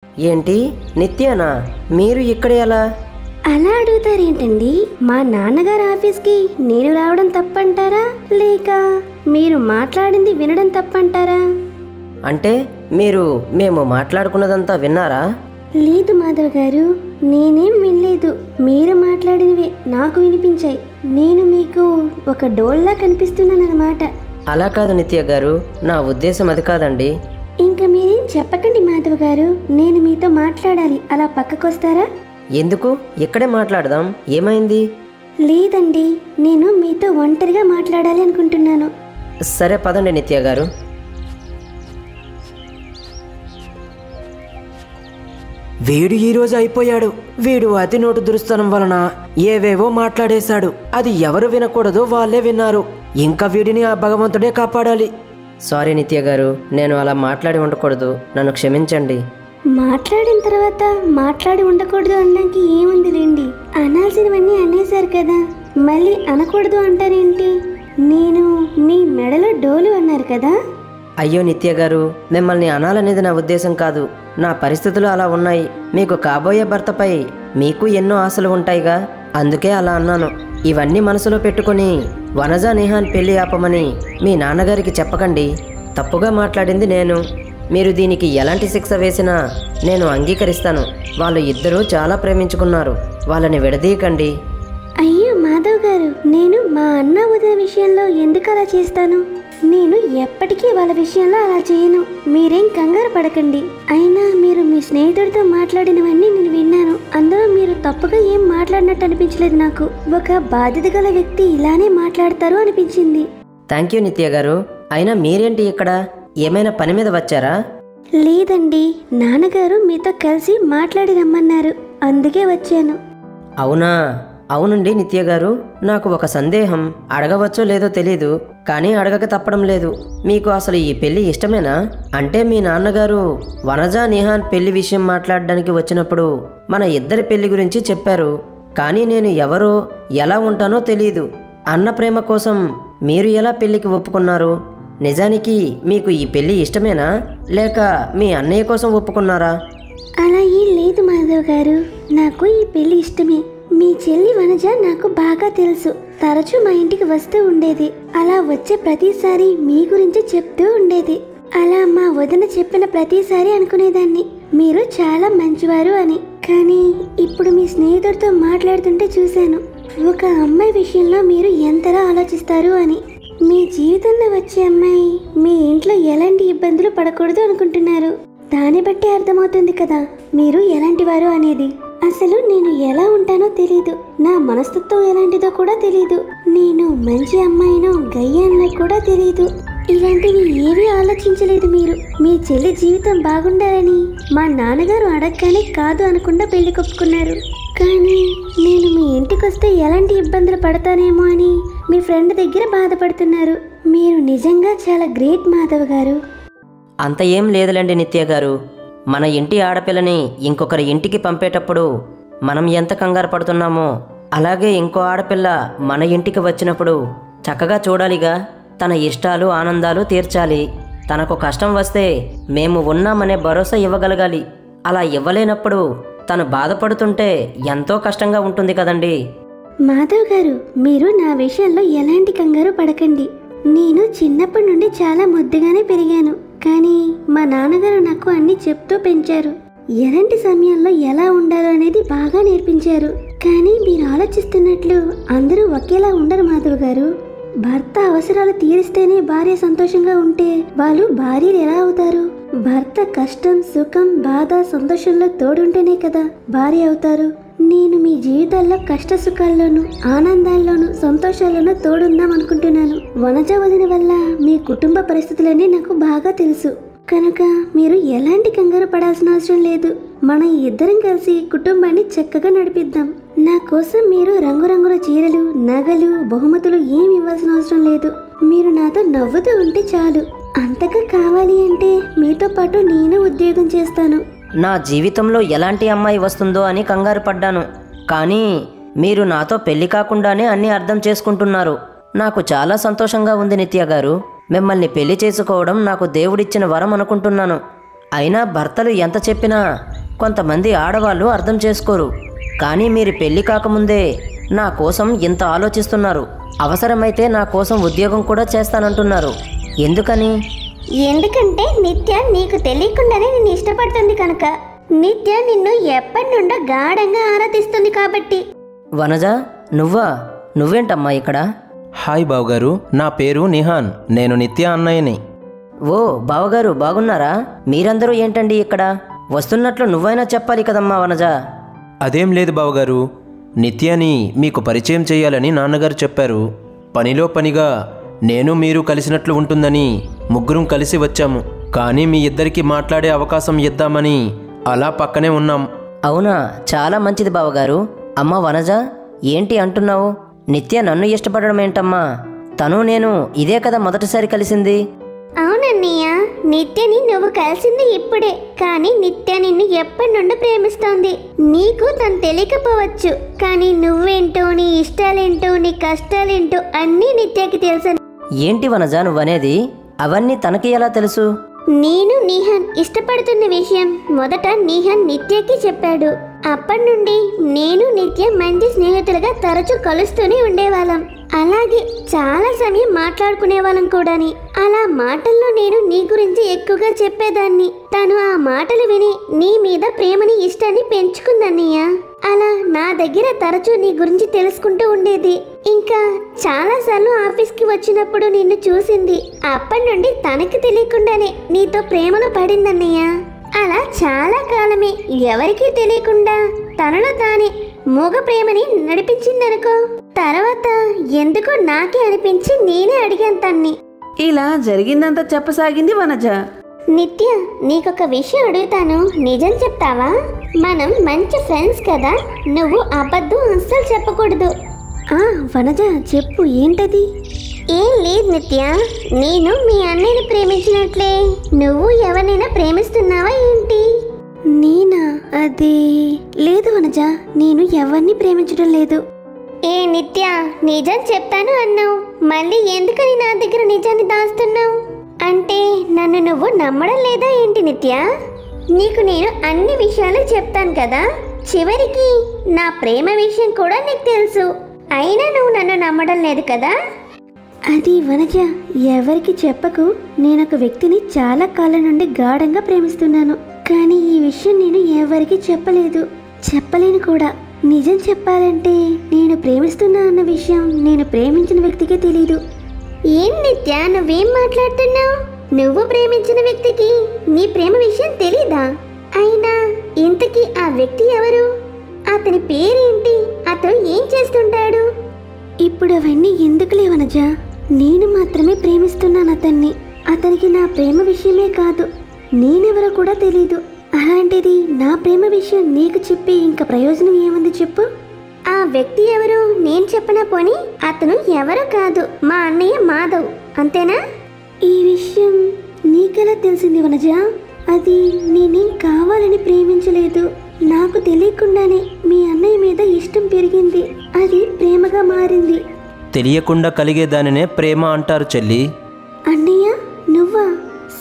ఏంటి నిత్యానా? మీరు ఇక్కడ ఎలా? అలా అడుగుతారేంటండి? మా నాన్నగారు ఆఫీస్కి నేను రావడం తప్పంటారా, లేక మీరు మాట్లాడింది వినడం తప్పంటారా? అంటే మేము మాట్లాడుకున్నదంతా విన్నారా? లేదు మాధవ్ గారు, నేనేం వినలేదు. మీరు మాట్లాడినవే నాకు వినిపించాయి. నేను మీకు ఒక డోల్లా కనిపిస్తున్నానన్నమాట. అలా కాదు నిత్య గారు, నా ఉద్దేశం అది కాదండి. ఇంకా మీరేం చెప్పకండి మాధవ్ గారు, నేను మీతో మాట్లాడాలి. అలా పక్కకొస్తారా? ఎందుకు? ఇక్కడే మాట్లాడదాం. ఏమైంది? లేదండి, నేను మీతో ఒంటరిగా మాట్లాడాలి అనుకుంటున్నాను. సరే పదండి నిత్య గారు. వీడు ఈరోజు అయిపోయాడు. వీడు అతి నోటు దురుస్తనం వలన ఏవేవో మాట్లాడేశాడు. అది ఎవరు వినకూడదో వాళ్ళే విన్నారు. ఇంకా వీడిని ఆ భగవంతుడే కాపాడాలి. సారీ నిత్య గారు, నేను అలా మాట్లాడి ఉండకూడదు. నన్ను క్షమించండి. మాట్లాడిన తర్వాత మాట్లాడి ఉండకూడదు అనడానికి ఏముందిలేండి. అనాల్సినవన్నీ అనేశారు కదా, మళ్ళీ అనకూడదు అంటారేంటి? నేను మీ మెడలో డోలు అన్నారు కదా. అయ్యో నిత్య గారు, మిమ్మల్ని అనాలనేది నా ఉద్దేశం కాదు. నా పరిస్థితులు అలా ఉన్నాయి. మీకు కాబోయే భర్తపై మీకు ఎన్నో ఆశలు ఉంటాయిగా, అందుకే అలా అన్నాను. ఇవన్నీ మనసులో పెట్టుకుని వనజ నేహాన్ పెళ్లి ఆపమని మీ నాన్నగారికి చెప్పకండి. తప్పుగా మాట్లాడింది నేను. మీరు దీనికి ఎలాంటి శిక్ష వేసినా నేను అంగీకరిస్తాను. వాళ్ళు ఇద్దరూ చాలా ప్రేమించుకున్నారు. వాళ్ళని విడదీయకండి. అయ్యో మాధవ్ గారు, నేను మా అన్న వదిన విషయంలో ఎందుకు అలా చేస్తాను? నేను ఎప్పటికీ వాళ్ళ విషయంలో అలా చేయను. మీరేం కంగారు పడకండి. అయినా మీరు మీ స్నేహితుడితో మాట్లాడినవన్నీ నేను విన్నాను. అందులో మీరు తప్పుగా ఏం మాట్లాడినట్టు అనిపించలేదు నాకు. ఒక బాధ్యత గల వ్యక్తి ఇలానే మాట్లాడతారు అనిపించింది. థ్యాంక్ యూ నిత్య గారు. అయినా మీరేంటి ఇక్కడ? ఏమైనా పని మీద వచ్చారా? లేదండి, నాన్నగారు మీతో కలిసి మాట్లాడి రమ్మన్నారు, అందుకే వచ్చాను. అవునా? అవునండి నిత్య గారు, నాకు ఒక సందేహం. అడగవచ్చో లేదో తెలీదు, కానీ అడగక తప్పడం లేదు. మీకు అసలు ఈ పెళ్లి ఇష్టమేనా? అంటే మీ నాన్నగారు వనజ నేహాన్ పెళ్లి విషయం మాట్లాడడానికి వచ్చినప్పుడు మన ఇద్దరి పెళ్లి గురించి చెప్పారు. కానీ నేను ఎవరో ఎలా ఉంటానో తెలీదు. అన్న ప్రేమ కోసం మీరు ఎలా పెళ్లికి ఒప్పుకున్నారు? నిజానికి మీకు ఈ పెళ్లి ఇష్టమేనా, లేక మీ అన్నయ్య కోసం ఒప్పుకున్నారా? అలా ఏం లేదు మాధవ్ గారు, నాకు ఈ పెళ్లి ఇష్టమే. మీ చెల్లి వనజ నాకు బాగా తెలుసు. తరచూ మా ఇంటికి వస్తూ ఉండేది. అలా వచ్చే ప్రతిసారి మీ గురించి చెప్తూ ఉండేది. అలా మా వదిన చెప్పిన ప్రతిసారి అనుకునేదాన్ని మీరు చాలా మంచివారు అని. కానీ ఇప్పుడు మీ స్నేహితుడితో మాట్లాడుతుంటే చూశాను, ఒక అమ్మాయి విషయంలో మీరు ఎంతలా ఆలోచిస్తారు అని. మీ జీవితంలో వచ్చే అమ్మాయి మీ ఇంట్లో ఎలాంటి ఇబ్బందులు పడకూడదు అనుకుంటున్నారు. దాన్ని బట్టి అర్థమవుతుంది కదా మీరు ఎలాంటి వారు అనేది. అసలు నేను ఎలా ఉంటానో తెలీదు. నా మనస్తత్వం ఎలాంటిదో కూడా తెలీదు. నేను మంచి అమ్మాయినో గయ్యాన్నో కూడా తెలీదు. ఇలాంటివి ఏవీ ఆలోచించలేదు మీరు. మీ చెల్లి జీవితం బాగుండాలని మా నాన్నగారు అడగగానే కాదు అనకుండా పెళ్లి కొప్పుకున్నారు. కానీ నేను మీ ఇంటికి వస్తే ఎలాంటి ఇబ్బందులు పడతానేమో అని మీ ఫ్రెండ్ దగ్గర బాధపడుతున్నారు. మీరు నిజంగా చాలా గ్రేట్ మాధవ్ గారు. అంత ఏం లేదులేండి నిత్య గారు. మన ఇంటి ఆడపిల్లని ఇంకొకరి ఇంటికి పంపేటప్పుడు మనం ఎంత కంగారు పడుతున్నామో, అలాగే ఇంకో ఆడపిల్ల మన ఇంటికి వచ్చినప్పుడు చక్కగా చూడాలిగా. తన ఇష్టాలు ఆనందాలు తీర్చాలి. తనకు కష్టం వస్తే మేము ఉన్నామనే భరోసా ఇవ్వగలగాలి. అలా ఇవ్వలేనప్పుడు తను బాధపడుతుంటే ఎంతో కష్టంగా ఉంటుంది కదండి. మాధవ్ గారు, మీరు నా విషయంలో ఎలాంటి కంగారు పడకండి. నేను చిన్నప్పటి నుండి చాలా ముద్దుగానే పెరిగాను. కానీ మా నాన్నగారు నాకు అన్ని చెప్తూ పెంచారు. ఎలాంటి సమయంలో ఎలా ఉండాలో అనేది బాగా నేర్పించారు. కానీ మీరు ఆలోచిస్తున్నట్లు అందరూ ఒకేలా ఉండరు మాధవ్ గారు. భర్త అవసరాలు తీరిస్తేనే భార్య సంతోషంగా ఉంటే వాళ్ళు భార్యలు ఎలా అవుతారు? భర్త కష్టం, సుఖం, బాధ, సంతోషంలో తోడుంటేనే కదా భార్య అవుతారు. నేను మీ జీవితాల్లో కష్ట సుఖాల్లోనూ, ఆనందాల్లోనూ, సంతోషాల్లోనూ తోడుందాం అనుకుంటున్నాను. వనజ వదిన వల్ల మీ కుటుంబ పరిస్థితులన్నీ నాకు బాగా తెలుసు. కనుక మీరు ఎలాంటి కంగారు పడాల్సిన అవసరం లేదు. మనం ఇద్దరం కలిసి కుటుంబాన్ని చక్కగా నడిపిద్దాం. నా కోసం మీరు రంగురంగుల చీరలు, నగలు, బహుమతులు ఏమి ఇవ్వాల్సిన అవసరం లేదు. మీరు నాతో నవ్వుతూ ఉంటే చాలు. అంతగా కావాలి అంటే మీతో పాటు నేను ఉద్యోగం చేస్తాను. నా జీవితంలో ఎలాంటి అమ్మాయి వస్తుందో అని కంగారు పడ్డాను. కానీ మీరు నాతో పెళ్లి కాకుండానే అన్నీ అర్థం చేసుకుంటున్నారు. నాకు చాలా సంతోషంగా ఉంది నిత్య గారు. మిమ్మల్ని పెళ్లి చేసుకోవడం నాకు దేవుడిచ్చిన వరం అనుకుంటున్నాను. అయినా భర్తలు ఎంత చెప్పినా కొంతమంది ఆడవాళ్ళు అర్థం చేసుకోరు. కానీ మీరు పెళ్లి కాకముందే నా కోసం ఇంత ఆలోచిస్తున్నారు. అవసరమైతే నా కోసం ఉద్యోగం కూడా చేస్తానంటున్నారు. ఎందుకని? ఎందుకంటే నిత్య నీకు తెలియకుండానే నిన్ను ఇష్టపడుతుంది కనుక. నిత్య నిన్ను ఎప్పటి నుండో గాఢంగా ఆరాధిస్తుంది కాబట్టి. వనజ, నువ్వేంటమ్మా ఇక్కడ? హాయ్ బావగారు, నా పేరు నిహాన్. నేను నిత్య అన్నయ్యని. ఓ బావగారు, బాగున్నారా? మీరందరూ ఏంటండి ఇక్కడ? వస్తున్నట్లు నువ్వైనా చెప్పాలి కదమ్మా వనజ. అదేం లేదు బావగారు, నిత్యని మీకు పరిచయం చేయాలని నాన్నగారు చెప్పారు. పనిలో పనిగా నేను మీరు కలిసినట్లు ఉంటుందని ముగ్గురం కలిసి వచ్చాము. కానీ మీ ఇద్దరికి మాట్లాడే అవకాశం ఇద్దామని అలా పక్కనే ఉన్నాం. అవునా, చాలా మంచిది బావగారు. అమ్మా వనజ, ఏంటి అంటున్నావు? నిత్య నన్ను ఇష్టపడడం ఏంటమ్మా? తను నేను ఇదే కదా మొదటిసారి కలిసింది. అవునన్నయ్య, నిత్యని నువ్వు కలిసింది ఇప్పుడే. కానీ నిత్య నిన్ను ఎప్పటి నుండి ప్రేమిస్తోంది. నీకు తను తెలియకపోవచ్చు, కానీ నువ్వేంటో, నీ ఇష్టాలేంటో, నీ కష్టాలేంటో అన్నీ నిత్యకి తెలుసు. ఏంటి వనజ నువ్వనేది? అవన్నీ తనకి ఎలా తెలుసు? నేను నిహాన్ ఇష్టపడుతున్న విషయం మొదట నిహాన్ నిత్యకి చెప్పాడు. అప్పటి నుండి నేను నిత్య మంచి స్నేహితులుగా తరచూ కలుస్తూనే ఉండేవాళ్ళం. అలాగే చాలా సమయం మాట్లాడుకునేవాళ్ళం కూడాని. అలా మాటల్లో నేను నీ గురించి ఎక్కువగా చెప్పేదాన్ని. తను ఆ మాటలు విని నీ మీద ప్రేమని, ఇష్టాన్ని పెంచుకుందన్నయ్య. అలా నా దగ్గర తరచూ నీ గురించి తెలుసుకుంటూ ఉండేది. ఇంకా చాలాసార్లు ఆఫీస్కి వచ్చినప్పుడు నిన్ను చూసింది. అప్పటి నుండి తనకి తెలియకుండానే నీతో ప్రేమలో పడిందన్నయ్య. అలా చాలా కాలమే ఎవరికీ తెలియకుండా తనలో తానే మూగ ప్రేమని నడిపించిందనుకో. తర్వాత ఎందుకో నాకే అనిపించి నేనే అడిగాను తన్ని. ఇలా జరిగిందంతా చెప్పసాగింది వనజ. నిత్య, నీకొక విషయం అడుగుతాను, నిజం చెప్తావా? మనం మంచి ఫ్రెండ్స్ కదా, నువ్వు అబద్ధం అస్సలు చెప్పకూడదు. వనజ చెప్పు, ఏంటది? ఏం లేదు నిత్య, నేను మీ అన్నయ్యని ప్రేమించినట్లే నువ్వు ఎవరినైనా ప్రేమిస్తున్నావా ఏంటి? నేనా? అది లేదు వనజ, నేను ఎవరిని ప్రేమించడం లేదు. ఏ నిత్య, నిజం చెప్తాను అన్నావు, మళ్ళీ ఎందుకని నా దగ్గర నిజాన్ని దాస్తున్నావు? అంటే నన్ను నువ్వు నమ్మడం లేదా ఏంటి నిత్య? నీకు నేను అన్ని విషయాలు చెప్తాను కదా, చివరికి నా ప్రేమ విషయం కూడా నీకు తెలుసు. అయినా నువ్వు నన్ను నమ్మడం లేదు కదా? అది వనజ, ఎవరికి చెప్పకు. నేనొక వ్యక్తిని చాలా కాలం నుండి గాఢంగా ప్రేమిస్తున్నాను. కానీ ఈ విషయం నేను ఎవరికి చెప్పలేదు, చెప్పలేను కూడా. నిజం చెప్పాలంటే నేను ప్రేమిస్తున్నా అన్న విషయం నేను ప్రేమించిన వ్యక్తికే తెలీదు. ఏం నిత్య, నువ్వేం మాట్లాడుతున్నావు? నువ్వు ప్రేమించిన వ్యక్తికి నీ ప్రేమ విషయం తెలీదా? అయినా ఇంతకీ ఆ వ్యక్తి ఎవరు? అతని పేరేంటి? అతను ఏం చేస్తుంటాడు? ఇప్పుడు అవన్నీ ఎందుకులే వనజ, నేను మాత్రమే ప్రేమిస్తున్నాను అతన్ని. అతనికి నా ప్రేమ విషయమే కాదు, నేనెవరో కూడా తెలీదు. అలాంటిది నా ప్రేమ విషయం నీకు చెప్పి ఇంకా ప్రయోజనం ఏముంది చెప్పు? ఆ వ్యక్తి ఎవరు నేను చెప్పనా పోనీ? అతను ఎవరో కాదు, మా అన్నయ్య మాధవ్, అంతేనా? ఈ విషయం నీకెలా తెలిసింది వనజ? అది నేనేం కావాలని ప్రేమించలేదు. నాకు తెలియకుండానే మీ అన్నయ్య మీద ఇష్టం పెరిగింది, అది ప్రేమగా మారింది. తెలియకుండా కలిగే దానినే ప్రేమ అంటారు చెల్లి. అన్నయ్య, నువ్వా?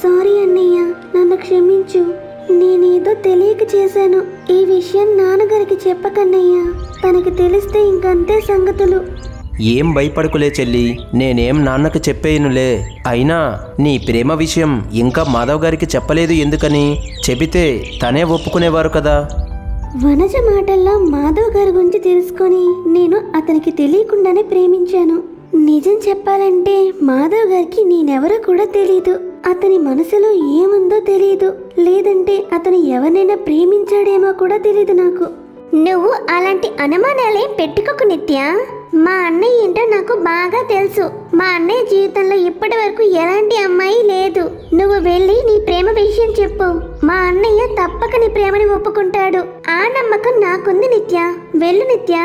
సారీ అన్నయ్య, నన్ను క్షమించు. నేనేదో తెలియక చేశాను. ఈ విషయం నాన్నగారికి చెప్పకన్నయ్య, తనకి తెలిస్తే ఇంకంతే సంగతులు. ఏం భయపడకులే చెల్లి, నేనేం నాన్నకు చెప్పేయనులే. అయినా నీ ప్రేమ విషయం ఇంకా మాధవ్ గారికి చెప్పలేదు ఎందుకని? చెబితే తనే ఒప్పుకునేవారు కదా. వనజ మాటల్లో మాధవ్ గారి గురించి తెలుసుకొని నేను అతనికి తెలియకుండానే ప్రేమించాను. నిజం చెప్పాలంటే మాధవ్ గారికి నేనెవరో కూడా తెలీదు. అతని మనసులో ఏముందో తెలీదు, లేదంటే అతను ఎవరినైనా ప్రేమించాడేమో కూడా తెలీదు నాకు. నువ్వు అలాంటి అనుమానాలేం పెట్టుకోకు నిత్య. మా అన్నయ్య ఏంటో నాకు బాగా తెలుసు. మా అన్నయ్య జీవితంలో ఇప్పటి వరకు ఎలాంటి అమ్మాయి లేదు. నువ్వు వెళ్ళి నీ ప్రేమ విషయం చెప్పు, మా అన్నయ్య తప్పక నీ ప్రేమని ఒప్పుకుంటాడు. ఆ నమ్మకం నాకుంది నిత్య. వెళ్ళు నిత్య,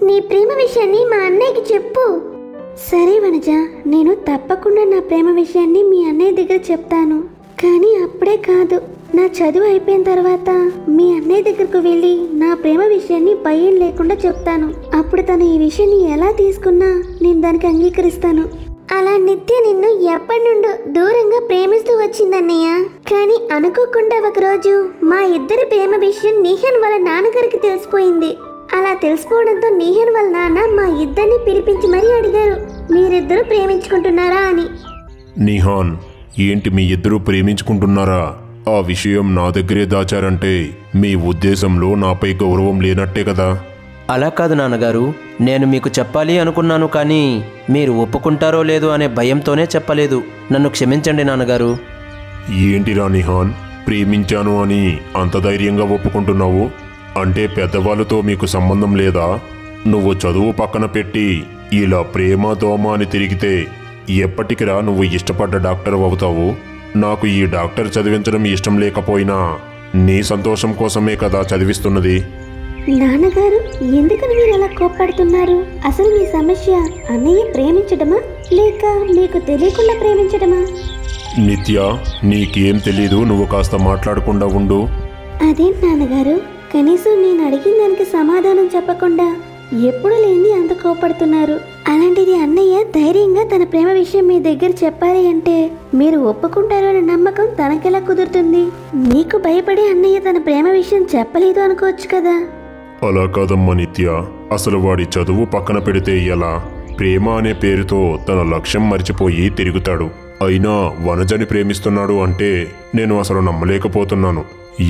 నీ ప్రేమ విషయాన్ని మా అన్నయ్యకి చెప్పు. సరే వనజ, నేను తప్పకుండా నా ప్రేమ విషయాన్ని మీ అన్నయ్య దగ్గర చెప్తాను. కానీ అప్పుడే కాదు, నా చదువు అయిపోయిన తర్వాత మీ అన్నయ్య దగ్గరకు వెళ్ళి నా ప్రేమ విషయాన్ని భయం లేకుండా చెప్తాను. అప్పుడు తను ఈ విషయాన్ని ఎలా తీసుకున్నా నేను దానికి అంగీకరిస్తాను. అలా నిత్య నిన్ను ఎప్పటి నుండో దూరంగా ప్రేమిస్తూ వచ్చిందన్నయ్య. కానీ అనుకోకుండా ఒకరోజు మా ఇద్దరి ప్రేమ విషయం నిహాన్ వాళ్ళ నాన్నగారికి తెలిసిపోయింది. అలా తెలిసిపోవడంతో నిహాన్ వాళ్ళ నాన్న మా ఇద్దరిని పిలిపించి మరీ అడిగారు, మీరిద్దరూ ప్రేమించుకుంటున్నారా అని. నిహాన్, ఏంటి మీ ఇద్దరూ ప్రేమించుకుంటున్నారా? ఆ విషయం నా దగ్గరే దాచారంటే మీ ఉద్దేశంలో నాపై గౌరవం లేనట్టే కదా. అలా కాదు నాన్నగారు, నేను మీకు చెప్పాలి అనుకున్నాను, కానీ మీరు ఒప్పుకుంటారో లేదో అనే భయంతోనే చెప్పలేదు. నన్ను క్షమించండి నాన్నగారు. ఏంటిరా నిహాన్, ప్రేమించాను అని అంత ధైర్యంగా ఒప్పుకుంటున్నావు? అంటే పెద్దవాళ్ళతో మీకు సంబంధం లేదా? నువ్వు చదువు పక్కన పెట్టి ఇలా ప్రేమ దోమ అని తిరిగితే ఎప్పటికిరా నువ్వు ఇష్టపడ్డ డాక్టర్ అవుతావు? నాకు ఈ డాక్టర్ చదివించడం ఇష్టం లేకపోయినా నీ సంతోషం కోసమే కదా చదివిస్తున్నది. నాన్నగారు, ఎందుకని మీరు అలా కోప్పడుతున్నారు? అసలు మీ సమస్య అన్నయ్య ప్రేమించడమా లేక మీకు తెలియకుండా ప్రేమించడమా? నిత్య, నీకేం తెలీదు, నువ్వు కాస్త మాట్లాడకుండా ఉండు. అదేంటి నాన్నగారు, కనీసం నేను అడిగిన దానికి సమాధానం చెప్పకుండా ఎప్పుడు లేని అంత కోపడుతున్నారు. అలాంటిది అన్నయ్య ధైర్యంగా తన ప్రేమ విషయం మీ దగ్గర చెప్పాలి అంటే మీరు ఒప్పుకుంటారు అనే నమ్మకం తనకెలా కుదురుతుంది? మీకు భయపడి అన్నయ్య తన ప్రేమ విషయం చెప్పలేదు అనుకోవచ్చు కదా. అలా కాదమ్మా నిత్య, అసలు వాడి చదువు పక్కన పెడితే ఎలా? ప్రేమ అనే పేరుతో తన లక్ష్యం మరిచిపోయి తిరుగుతాడు. అయినా వనజని ప్రేమిస్తున్నాడు అంటే నేను అసలు నమ్మలేకపోతున్నాను.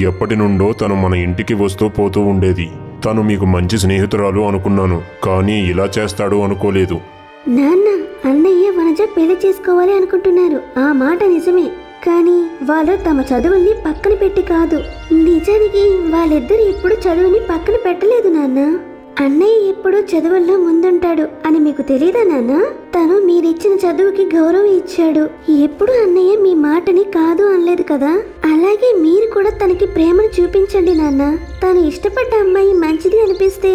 ఎప్పటి నుండో తను మన ఇంటికి వస్తూ పోతూ ఉండేది. తను మీకు మంచి స్నేహితురాలు అనుకున్నాను, కానీ ఇలా చేస్తాడు అనుకోలేదు. నాన్న, అన్నయ్య వనజ పెళ్లి చేసుకోవాలి అనుకుంటున్నారు, ఆ మాట నిజమే. కానీ వాళ్ళు తమ చదువుల్ని పక్కన పెట్టి కాదు. నిజానికి వాళ్ళిద్దరు ఎప్పుడు చదువుని పక్కన పెట్టలేదు నాన్న. అన్నయ్య ఎప్పుడు చదువుల్లో ముందుంటాడు అని మీకు తెలీదా నాన్న? తను మీరిచ్చిన చదువుకి గౌరవం ఇచ్చాడు. ఎప్పుడు అన్నయ్య మీ మాటని కాదు అనలేదు కదా. అలాగే మీరు కూడా తనకి ప్రేమను చూపించండి నాన్న. తను ఇష్టపడ్డ అమ్మాయి మంచిది అనిపిస్తే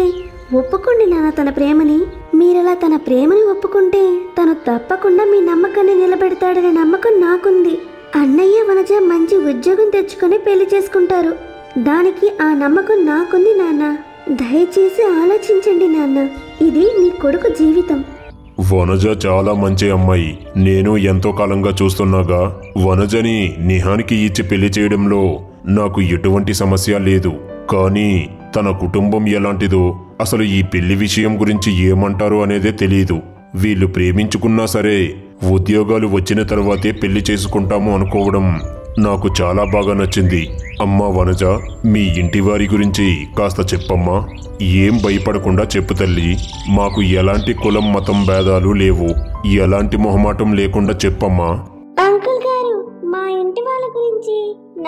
ఒప్పుకోండి నాన్న తన ప్రేమని. మీరలా తన ప్రేమని ఒప్పుకుంటే తను తప్పకుండా మీ నమ్మకాన్ని నిలబెడతాడనే నమ్మకం నాకుంది. అన్నయ్య వనజ మంచి ఉద్యోగం తెచ్చుకొని పెళ్లి చేసుకుంటారు. దానికి ఆ నమ్మకం నాకుంది నాన్న. దయచేసి ఆలోచించండి నాన్న, ఇది నీ కొడుకు జీవితం. వనజ చాలా మంచి అమ్మాయి. నేను ఎంతో కాలంగా చూస్తున్నాగా. వనజని నిహాన్కి ఇచ్చి పెళ్లి చేయడంలో నాకు ఎటువంటి సమస్య లేదు. కానీ తన కుటుంబం ఎలాంటిదో, అసలు ఈ పెళ్లి విషయం గురించి ఏమంటారు అనేదే తెలియదు. వీళ్ళు ప్రేమించుకున్నా సరే ఉద్యోగాలు వచ్చిన తర్వాతే పెళ్లి చేసుకుంటాము అనుకోవడం నాకు చాలా బాగా నచ్చింది. అమ్మా వనజ, మీ ఇంటి వారి గురించి కాస్త చెప్పమ్మా. ఏం భయపడకుండా చెప్పు తల్లి. మాకు ఎలాంటి కులం మతం భేదాలు లేవు. ఎలాంటి మొహమాటం లేకుండా చెప్పమ్మా. అంకుల్ గారు, మా ఇంటి వాళ్ళ గురించి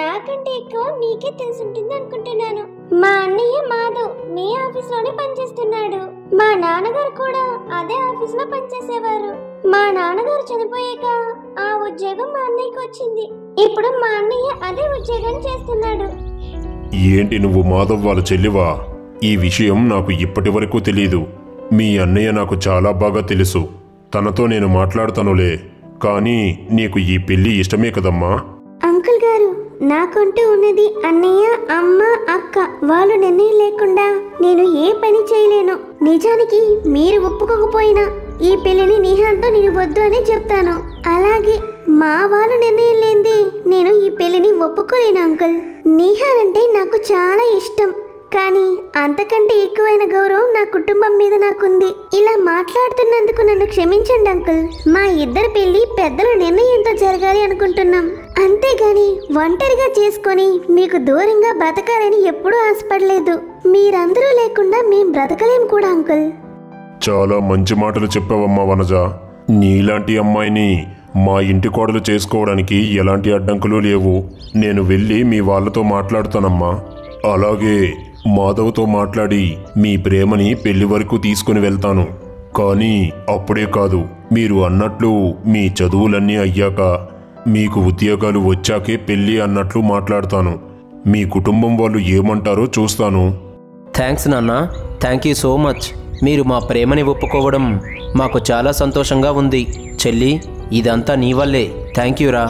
నాకంటే ఎక్కువ మీకే తెలుసుంటుంది అనుకుంటున్నాను. మా అన్నయ్య మాధవ్ మీ ఆఫీస్ లోనే పనిచేస్తున్నాడు. మా నాన్నగారు కూడా అదే ఆఫీస్ లో పనిచేసేవారు. మా నాన్నగారు చనిపోయాక ఆ ఉద్యోగం మా అన్నయ్యకి వచ్చింది. ఇప్పుడు మా అన్నయ్య అదే ఉద్యోగం చేస్తున్నాడు. ఏంటి, నువ్వు మాధవ్ వాళ్ళ చెల్లివా? ఈ విషయం నాకు ఇప్పటి వరకు తెలీదు. మీ అన్నయ్య నాకు చాలా బాగా తెలుసు. తనతో నేను మాట్లాడతానులే. కానీ నీకు ఈ పెళ్లి ఇష్టమే కదమ్మా? అంకుల్ గారు, నాకంటూ ఉన్నది అన్నయ్య, అమ్మ, అక్క. వాళ్ళు నిర్ణయం లేకుండా నేను ఏ పని చేయలేను. నిజానికి మీరు ఒప్పుకోకపోయినా ఈ పెళ్లిని నిహాన్తో నేను వద్దు అని చెప్తాను. అలాగే మా వాళ్ళ నిర్ణయం లేనిది నేను ఈ పెళ్లిని ఒప్పుకోలేను అంకుల్. నిహాన్ అంటే నాకు చాలా ఇష్టం. కానీ అంతకంటే ఎక్కువైన గౌరవం నా కుటుంబం మీద నాకుంది. ఇలా మాట్లాడుతున్నందుకు నన్ను క్షమించండి అంకుల్. మా ఇద్దరి పెళ్లి పెద్దల నిర్ణయంతో జరగాలి అనుకుంటున్నాం. అంతేగాని ఒంటరిగా చేసుకొని మీకు దూరంగా బ్రతకాలని ఎప్పుడూ ఆశపడలేదు. మీరందరూ లేకుండా మేం బ్రతకలేం కూడా అంకుల్. చాలా మంచి మాటలు చెప్పావమ్మా వనజ. నీలాంటి అమ్మాయిని మా ఇంటి కోడలు చేసుకోవడానికి ఎలాంటి అడ్డంకులు లేవు. నేను వెళ్ళి మీ వాళ్ళతో మాట్లాడుతానమ్మా. అలాగే మాధవ్తో మాట్లాడి మీ ప్రేమని పెళ్లి వరకు తీసుకుని వెళ్తాను. కానీ అప్పుడే కాదు, మీరు అన్నట్లు మీ చదువులన్నీ అయ్యాక, మీకు ఉద్యోగాలు వచ్చాకే పెళ్లి అన్నట్లు మాట్లాడతాను. మీ కుటుంబం వాళ్ళు ఏమంటారో చూస్తాను. థ్యాంక్స్ నాన్న, థ్యాంక్ యూ సో మచ్. మీరు మా ప్రేమని ఒప్పుకోవడం మాకు చాలా సంతోషంగా ఉంది. చెల్లి, ఇదంతా నీ వల్లే. థ్యాంక్ యూ రా.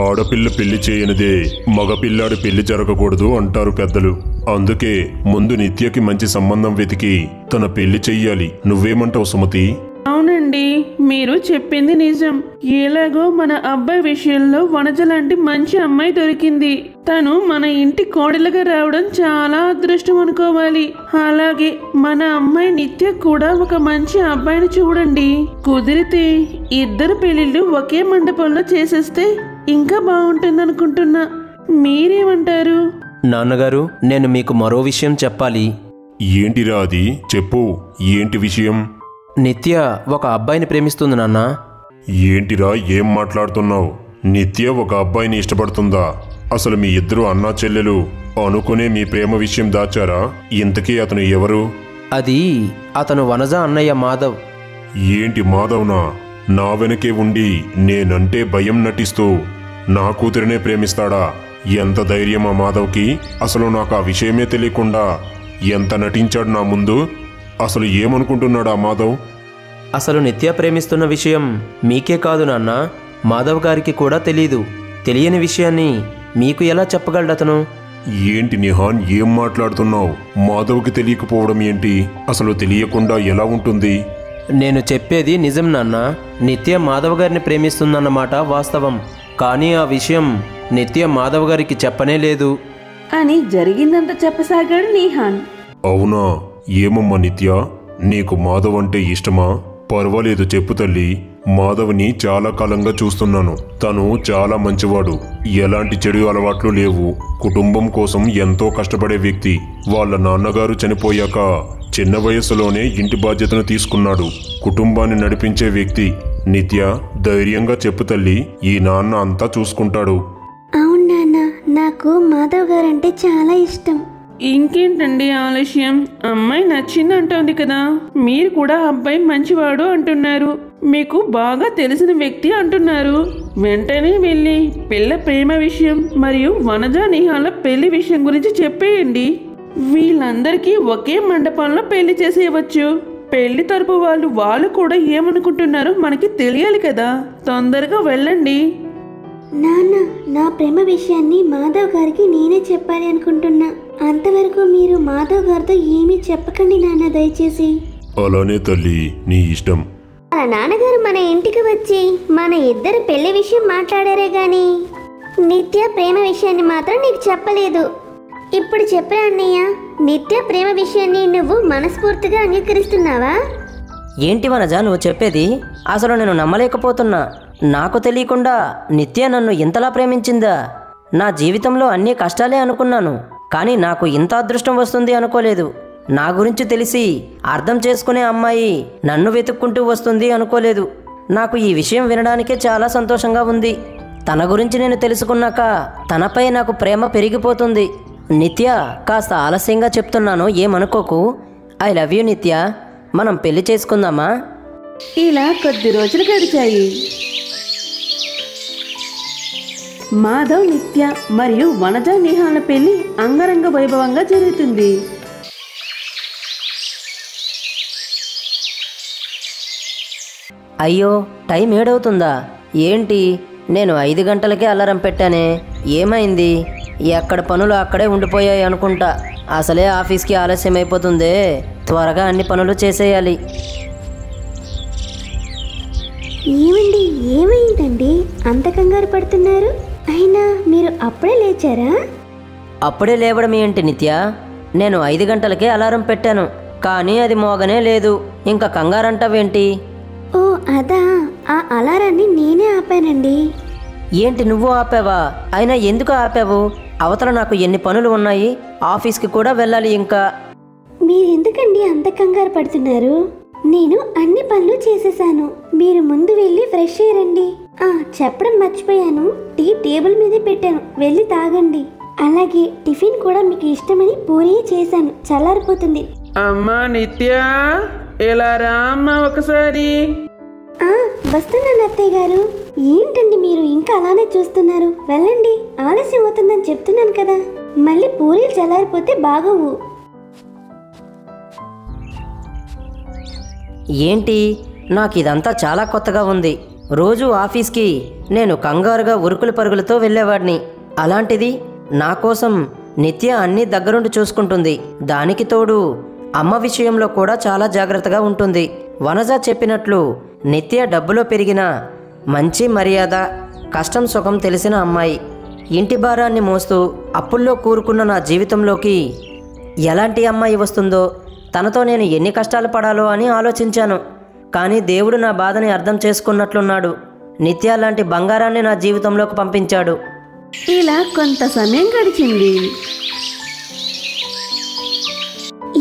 ఆడపిల్ల పెళ్లి చేయనిదే మగపిల్లాడి పెళ్లి జరగకూడదు అంటారు పెద్దలు. అందుకే ముందు నిత్యకి మంచి సంబంధం వెతికి తన పెళ్లి చెయ్యాలి. నువ్వేమంటావు సుమతి? అవునండి. అవునండి, మీరు చెప్పింది నిజం. ఎలాగో మన అబ్బాయి విషయంలో వనజ లాంటి మంచి అమ్మాయి దొరికింది. తను మన ఇంటి కోడలుగా రావడం చాలా అదృష్టం అనుకోవాలి. అలాగే మన అమ్మాయి నిత్య కూడా ఒక మంచి అబ్బాయిని చూడండి. కుదిరితే ఇద్దరు పెళ్లిళ్ళు ఒకే మండపంలో చేసేస్తే ఇంకా బాగుంటుందనుకుంటున్నా. మీరేమంటారు? నాన్నగారు, నేను మీకు మరో విషయం చెప్పాలి. ఏంటిరా అది? చెప్పు. ఏంటి విషయం? నిత్య ఒక అబ్బాయిని ప్రేమిస్తుంది నాన్న. ఏంటిరా, ఏం మాట్లాడుతున్నావు? నిత్య ఒక అబ్బాయిని ఇష్టపడుతుందా? అసలు మీ ఇద్దరు అన్నా చెల్లెలు అనుకునే మీ ప్రేమ విషయం దాచారా? ఇంతకీ అతను ఎవరు? అది అతను వనజ అన్నయ్య మాధవ్. ఏంటి మాధవ్నా? నా వెనకే ఉండి నేనంటే భయం నటిస్తూ నా కూతురినే ప్రేమిస్తాడా? ఎంత ధైర్యం ఆ మాధవ్కి? అసలు నాకు ఆ విషయమే తెలియకుండా ఎంత నటించాడు నా ముందు. అసలు ఏమనుకుంటున్నాడు ఆ మాధవ్? అసలు నిత్య ప్రేమిస్తున్న విషయం మీకే కాదు నాన్న, మాధవ్ గారికి కూడా తెలీదు. తెలియని విషయాన్ని మీకు ఎలా చెప్పగలడతను? ఏంటి నిహాన్, ఏం మాట్లాడుతున్నావు? మాధవ్కి తెలియకపోవడం ఏంటి? అసలు తెలియకుండా ఎలా ఉంటుంది? నేను చెప్పేది నిజం నాన్న. నిత్య మాధవ్ గారిని ప్రేమిస్తుందన్నమాట వాస్తవం. కానీ ఆ విషయం నిత్య మాధవ్ గారికి చెప్పనే లేదు అని జరిగిందంతా చెప్పసాగాడు నిహాన్. అవునా? ఏమమ్మా నిత్య, నీకు మాధవ్ అంటే ఇష్టమా? పర్వాలేదు, చెప్పు తల్లి. మాధవ్ని చాలా కాలంగా చూస్తున్నాను. తను చాలా మంచివాడు. ఎలాంటి చెడు అలవాట్లు లేవు. కుటుంబం కోసం ఎంతో కష్టపడే వ్యక్తి. వాళ్ళ నాన్నగారు చనిపోయాక చిన్న వయస్సులోనే ఇంటి బాధ్యతను తీసుకున్నాడు. కుటుంబాన్ని నడిపించే వ్యక్తి. నిత్య, ధైర్యంగా చెప్పు తల్లి. ఈ నాన్న అంతా చూసుకుంటాడు. అవును నాన్న, నాకు మాధవ్ గారంటే చాలా ఇష్టం. ఇంకేంటండి ఆలస్యం? అమ్మాయి నచ్చిందంటోంది కదా. మీరు కూడా అబ్బాయి మంచివాడు అంటున్నారు. మీకు బాగా తెలిసిన వ్యక్తి అంటున్నారు. వెంటనే వెళ్ళి పిల్ల ప్రేమ విషయం మరియు వనజ నిహాల పెళ్లి విషయం గురించి చెప్పేయండి. వీళ్ళందరికీ ఒకే మండపంలో పెళ్లి చేసేయవచ్చు. పెళ్లి తరపు వాళ్ళు కూడా ఏమనుకుంటున్నారో మనకి తెలియాలి కదా. తొందరగా వెళ్ళండి. నాన్న, నా ప్రేమ విషయాన్ని మాధవ్ గారికి నేనే చెప్పాలి అనుకుంటున్నా. అంతవరకు మీరు మాధవ్ గారితో ఏమీ చెప్పకండి నాన్న, దయచేసి. అలానే తల్లి, నీ ఇష్టం. అలా నాన్నగారు మన ఇంటికి వచ్చి మన ఇద్దరు పెళ్లి విషయం మాట్లాడారే గాని నిత్య ప్రేమ విషయాన్ని మాత్రం నీకు చెప్పలేదు. ఇప్పుడు చెప్పరా అన్నయ్య, నిత్య ప్రేమ విషయాన్ని నువ్వు మనస్ఫూర్తిగా అంగీకరిస్తున్నావా? ఏంటి వనజ నువ్వు చెప్పేది? అసలు నేను నమ్మలేకపోతున్నా. నాకు తెలియకుండా నిత్య నన్ను ఇంతలా ప్రేమించిందా? నా జీవితంలో అన్ని కష్టాలే అనుకున్నాను, కానీ నాకు ఇంత అదృష్టం వస్తుంది అనుకోలేదు. నా గురించి తెలిసి అర్థం చేసుకునే అమ్మాయి నన్ను వెతుక్కుంటూ వస్తుంది అనుకోలేదు. నాకు ఈ విషయం వినడానికే చాలా సంతోషంగా ఉంది. తన గురించి నేను తెలుసుకున్నాక తనపై నాకు ప్రేమ పెరిగిపోతుంది. నిత్య, కాస్త ఆలస్యంగా చెప్తున్నాను, ఏమనుకోకు. ఐ లవ్ యూ నిత్య. మనం పెళ్లి చేసుకుందామా? ఇలా కొద్ది రోజులు గడిచాయి. మాధవ్, నిత్య మరియు వనజ నిహాల పెళ్లి అంగరంగ వైభవంగా జరుగుతుంది. అయ్యో, టైం 7 అవుతుందా? ఏంటి, నేను 5 గంటలకే అలారం పెట్టానే. ఏమైంది? ఎక్కడ పనులు అక్కడే ఉండిపోయాయి అనుకుంటా. అసలే ఆఫీస్కి ఆలస్యం అయిపోతుందే. త్వరగా అన్ని పనులు చేసేయాలి. ఏమండి, ఏమైందండి అంత కంగారు పడుతున్నారు? అయినా మీరు అప్పుడే లేచారా? అప్పుడే లేవడం ఏంటి నిత్య? నేను 5 గంటలకే అలారం పెట్టాను, కానీ అది మోగనే లేదు. ఇంకా కంగారంటావేంటి? ఓ అదా, ఆ అలారాన్ని నేనే ఆపానండి. ఏంటి, నువ్వు ఆపావా? అయినా ఎందుకు ఆపావు? అవతల నాకు ఎన్ని పనులు ఉన్నాయి. ఆఫీస్కి కూడా వెళ్ళాలి ఇంకా. మీరెందుకండి అంత కంగారు పడుతున్నారు? నేను అన్ని పనులు చేసేసాను. మీరు ముందు వెళ్ళి ఫ్రెష్ అయ్యారండి. చెప్పడం మర్చిపోయాను, టీ టేబుల్ మీదే పెట్టాను, వెళ్ళి తాగండి. అలాగే టిఫిన్ కూడా మీకు ఇష్టమని పూరీ చేశాను, చల్లారిపోతుంది. అమ్మా నిత్య, ఎలా రా అమ్మా ఒకసారి. వస్తున్నాను అత్తయ్య గారు. ఏంటండి మీరు ఇంకా అలానే చూస్తున్నారు? వెళ్ళండి, ఆలస్యం అవుతుందని చెప్తున్నాను కదా. మళ్ళీ పూరీలు చల్లారిపోతే బాగోవు. ఏంటి, నాకు ఇదంతా చాలా కొత్తగా ఉంది. రోజు ఆఫీస్కి నేను కంగారుగా ఉరుకుల పరుగులతో వెళ్ళేవాడిని. అలాంటిది నా కోసం నిత్య అన్నీ దగ్గరుండి చూసుకుంటుంది. దానికి తోడు అమ్మ విషయంలో కూడా చాలా జాగ్రత్తగా ఉంటుంది. వనజ చెప్పినట్లు నిత్య డబ్బులో పెరిగిన మంచి మర్యాద, కష్టం సుఖం తెలిసిన అమ్మాయి. ఇంటి భారాన్ని మోస్తూ అప్పుల్లో కూరుకున్న నా జీవితంలోకి ఎలాంటి అమ్మాయి వస్తుందో, తనతో నేను ఎన్ని కష్టాలు పడాలో అని ఆలోచించాను. కానీ దేవుడు నా బాధని అర్థం చేసుకున్నట్లున్నాడు. నిత్య లాంటి బంగారాన్ని నా జీవితంలోకి పంపించాడు. ఇలా కొంత సమయం గడిచింది.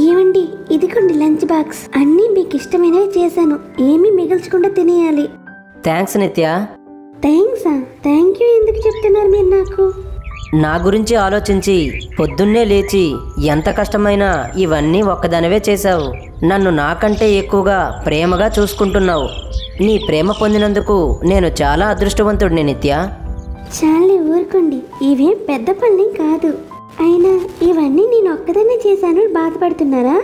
ఏమండి, ఇదిగోండి లంచ్ బాక్స్. అన్నీ మీకు ఇష్టమైనవి చేశాను. ఏమీ మిగల్చకుండా తినేయాలి. థ్యాంక్స్ నిత్య. థ్యాంక్సా? థ్యాంక్ యూ ఎందుకు చెప్తున్నారు మీరు నాకు? నా గురించి ఆలోచించి పొద్దున్నే లేచి ఎంత కష్టమైనా ఇవన్నీ ఒక్కదానివే చేశావు. నన్ను నాకంటే ఎక్కువగా ప్రేమగా చూసుకుంటున్నావు. నీ ప్రేమ పొందినందుకు నేను చాలా అదృష్టవంతుడిని నిత్య. చాలే ఊరుకోండి, ఇవేం పెద్ద పని కాదు. అయినా ఇవన్నీ నేను ఒక్కదాన్నే చేశాను బాధపడుతున్నారా?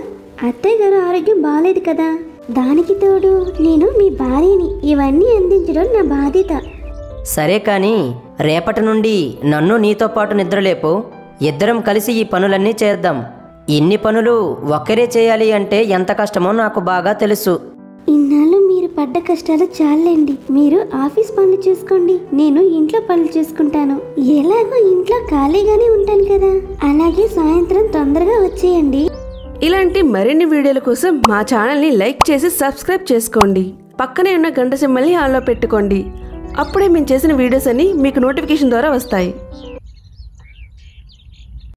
అత్తయ్య గారు ఆరోగ్యం బాగాలేదు కదా, దానికి తోడు నేను మీ భార్యని. ఇవన్నీ అందించడం నా బాధ్యత. సరే కానీ రేపటి నుండి నన్ను నీతో పాటు నిద్రలేపు. ఇద్దరం కలిసి ఈ పనులన్నీ చేద్దాం. ఇన్ని పనులు ఒక్కరే చేయాలి అంటే ఎంత కష్టమో నాకు బాగా తెలుసు. ఇన్నాళ్ళు మీరు పడ్డ కష్టాలు చాలండి. మీరు ఆఫీస్ పనులు చూసుకోండి, నేను ఇంట్లో పనులు చూసుకుంటాను. ఎలాగో ఇంట్లో ఖాళీగానే ఉంటాను కదా. అలాగే సాయంత్రం తొందరగా వచ్చేయండి. ఇలాంటి మరిన్ని వీడియోల కోసం మా ఛానల్ని లైక్ చేసి సబ్స్క్రైబ్ చేసుకోండి. పక్కనే ఉన్న గంట సింబల్ని ఆన్లో పెట్టుకోండి. అప్పుడే మేము చేసిన వీడియోస్ అన్ని మీకు నోటిఫికేషన్ ద్వారా వస్తాయి.